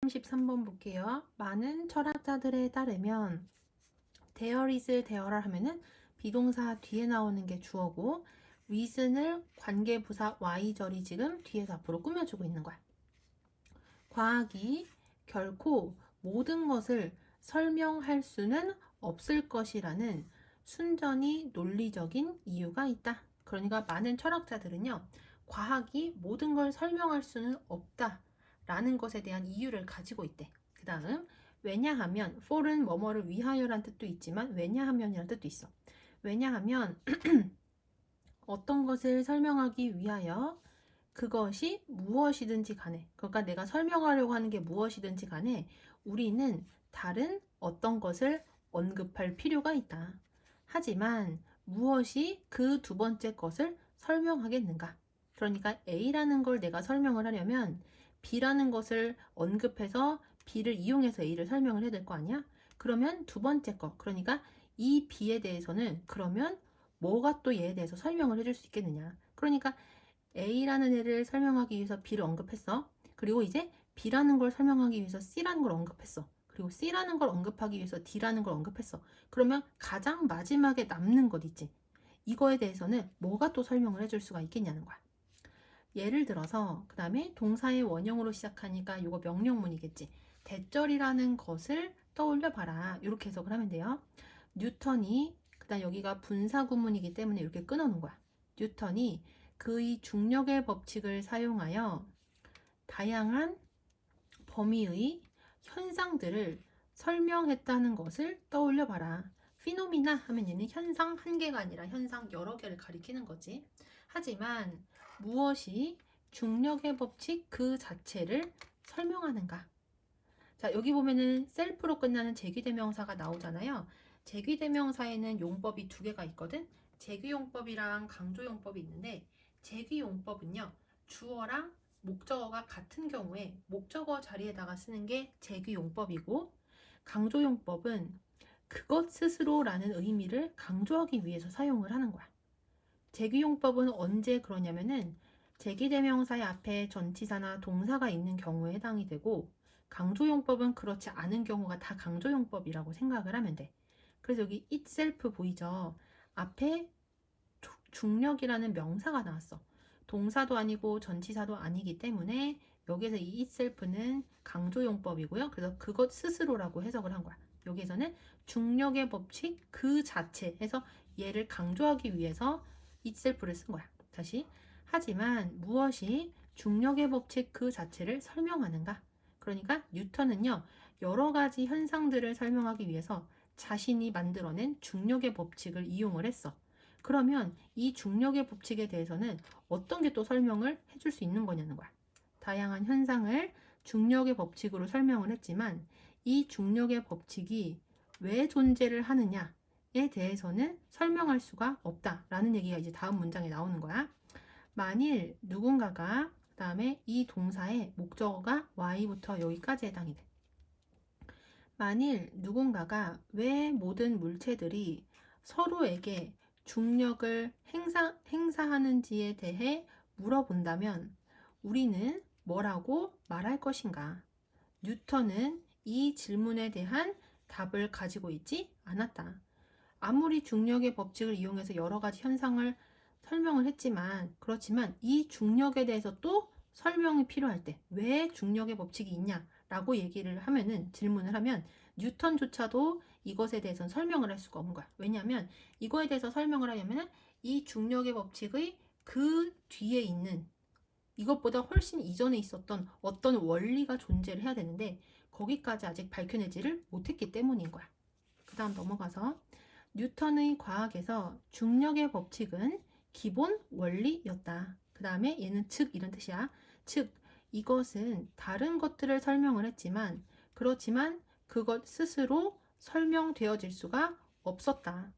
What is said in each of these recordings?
33번 볼게요. 많은 철학자들에 따르면 there is, there를 하면은 비동사 뒤에 나오는 게 주어고 reason을 관계부사 y절이 지금 뒤에서 앞으로 꾸며주고 있는 거야. 과학이 결코 모든 것을 설명할 수는 없을 것이라는 순전히 논리적인 이유가 있다. 그러니까 많은 철학자들은요, 과학이 모든 걸 설명할 수는 없다 라는 것에 대한 이유를 가지고 있대. 그 다음, 왜냐하면 for은 뭐뭐를 위하여란 뜻도 있지만 왜냐하면이란 뜻도 있어. 왜냐하면 어떤 것을 설명하기 위하여 그것이 무엇이든지 간에, 그러니까 내가 설명하려고 하는 게 무엇이든지 간에 우리는 다른 어떤 것을 언급할 필요가 있다. 하지만 무엇이 그 두 번째 것을 설명하겠는가? 그러니까 A라는 걸 내가 설명을 하려면 B라는 것을 언급해서 B를 이용해서 A를 설명을 해야 될 거 아니야? 그러면 두 번째 거, 그러니까 이 B에 대해서는 그러면 뭐가 또 얘에 대해서 설명을 해줄 수 있겠느냐? 그러니까 A라는 애를 설명하기 위해서 B를 언급했어. 그리고 이제 B라는 걸 설명하기 위해서 C라는 걸 언급했어. 그리고 C라는 걸 언급하기 위해서 D라는 걸 언급했어. 그러면 가장 마지막에 남는 것 있지. 이거에 대해서는 뭐가 또 설명을 해줄 수가 있겠냐는 거야. 예를 들어서 그 다음에 동사의 원형으로 시작하니까 이거 명령문이겠지. 대절이라는 것을 떠올려 봐라. 이렇게 해석을 하면 돼요. 뉴턴이 그다음 여기가 분사 구문이기 때문에 이렇게 끊어놓은 거야. 뉴턴이 그의 중력의 법칙을 사용하여 다양한 범위의 현상들을 설명했다는 것을 떠올려 봐라. 피노미나 하면 얘는 현상 한 개가 아니라 현상 여러 개를 가리키는 거지. 하지만 무엇이 중력의 법칙 그 자체를 설명하는가? 자, 여기 보면은 셀프로 끝나는 제귀대명사가 나오잖아요. 제귀대명사에는 용법이 두 개가 있거든. 제귀용법이랑 강조용법이 있는데 제귀용법은요. 주어랑 목적어가 같은 경우에 목적어 자리에다가 쓰는 게 제귀용법이고 강조용법은 그것 스스로라는 의미를 강조하기 위해서 사용을 하는 거야. 제귀용법은 언제 그러냐면은 제귀대명사의 앞에 전치사나 동사가 있는 경우에 해당이 되고 강조용법은 그렇지 않은 경우가 다 강조용법이라고 생각을 하면 돼. 그래서 여기 itself 보이죠? 앞에 중력이라는 명사가 나왔어. 동사도 아니고 전치사도 아니기 때문에 여기서 이 itself는 강조용법이고요. 그래서 그것 스스로라고 해석을 한 거야. 여기에서는 중력의 법칙 그 자체에서 얘를 강조하기 위해서 itself를 쓴 거야. 다시. 하지만 무엇이 중력의 법칙 그 자체를 설명하는가? 그러니까 뉴턴은요. 여러 가지 현상들을 설명하기 위해서 자신이 만들어낸 중력의 법칙을 이용을 했어. 그러면 이 중력의 법칙에 대해서는 어떤 게 또 설명을 해줄 수 있는 거냐는 거야. 다양한 현상을 중력의 법칙으로 설명을 했지만 이 중력의 법칙이 왜 존재를 하느냐에 대해서는 설명할 수가 없다라는 얘기가 이제 다음 문장에 나오는 거야. 만일 누군가가 그 다음에 이 동사의 목적어가 y부터 여기까지 해당이 돼. 만일 누군가가 왜 모든 물체들이 서로에게 중력을 행사하는지에 대해 물어본다면 우리는 뭐라고 말할 것인가? 뉴턴은 이 질문에 대한 답을 가지고 있지 않았다. 아무리 중력의 법칙을 이용해서 여러 가지 현상을 설명을 했지만 그렇지만 이 중력에 대해서 또 설명이 필요할 때 왜 중력의 법칙이 있냐라고 얘기를 하면은 질문을 하면 뉴턴조차도 이것에 대해서는 설명을 할 수가 없는 거야. 왜냐하면 이거에 대해서 설명을 하려면은 이 중력의 법칙의 그 뒤에 있는 이것보다 훨씬 이전에 있었던 어떤 원리가 존재를 해야 되는데 거기까지 아직 밝혀내지를 못했기 때문인 거야. 그 다음 넘어가서 뉴턴의 과학에서 중력의 법칙은 기본 원리였다. 그 다음에 얘는 즉 이런 뜻이야. 즉 이것은 다른 것들을 설명을 했지만 그렇지만 그것 스스로 설명되어질 수가 없었다.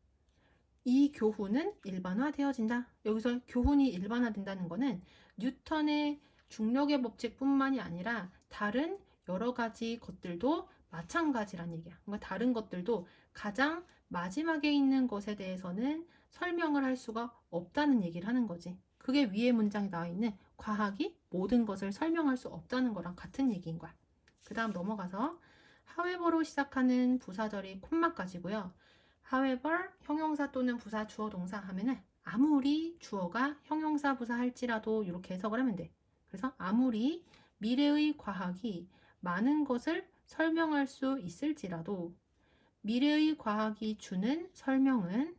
이 교훈은 일반화되어진다. 여기서 교훈이 일반화된다는 것은 뉴턴의 중력의 법칙뿐만이 아니라 다른 여러 가지 것들도 마찬가지란 얘기야. 그러니까 다른 것들도 가장 마지막에 있는 것에 대해서는 설명을 할 수가 없다는 얘기를 하는 거지. 그게 위에 문장에 나와 있는 과학이 모든 것을 설명할 수 없다는 거랑 같은 얘기인 거야. 그 다음 넘어가서 however로 시작하는 부사절이 콤마까지고요. however, 형용사 또는 부사 주어 동사 하면은 아무리 주어가 형용사 부사 할지라도 이렇게 해석을 하면 돼. 그래서 아무리 미래의 과학이 많은 것을 설명할 수 있을지라도 미래의 과학이 주는 설명은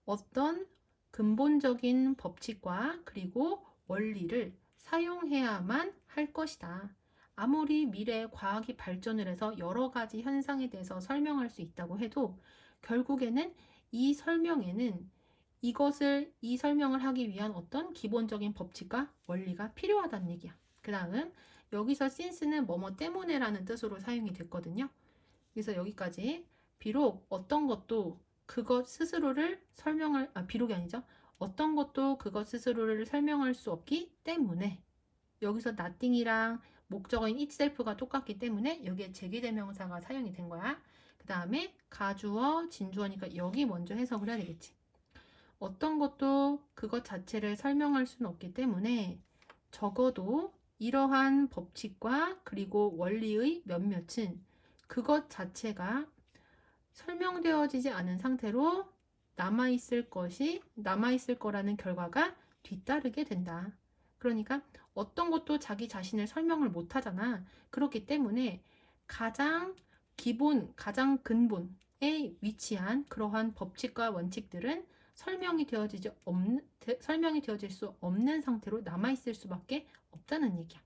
어떤 근본적인 법칙과 그리고 원리를 사용해야만 할 것이다. 아무리 미래에 과학이 발전을 해서 여러 가지 현상에 대해서 설명할 수 있다고 해도 결국에는 이 설명에는 이 설명을 하기 위한 어떤 기본적인 법칙과 원리가 필요하다는 얘기야. 그 다음 여기서 since는 뭐뭐 때문에라는 뜻으로 사용이 됐거든요. 그래서 여기까지 비록 어떤 것도 그것 스스로를 비록이 아니죠. 어떤 것도 그것 스스로를 설명할 수 없기 때문에 여기서 nothing이랑 목적어인 itself가 똑같기 때문에 여기에 제기대명사가 사용이 된 거야. 그 다음에 가주어, 진주어니까 여기 먼저 해석을 해야 되겠지. 어떤 것도 그것 자체를 설명할 수는 없기 때문에 적어도 이러한 법칙과 그리고 원리의 몇몇은 그것 자체가 설명되어지지 않은 상태로 남아있을 거라는 결과가 뒤따르게 된다. 그러니까 어떤 것도 자기 자신을 설명을 못 하잖아. 그렇기 때문에 가장 기본, 가장 근본에 위치한 그러한 법칙과 원칙들은 설명이 되어질 수 없는 상태로 남아있을 수밖에 없다는 얘기야.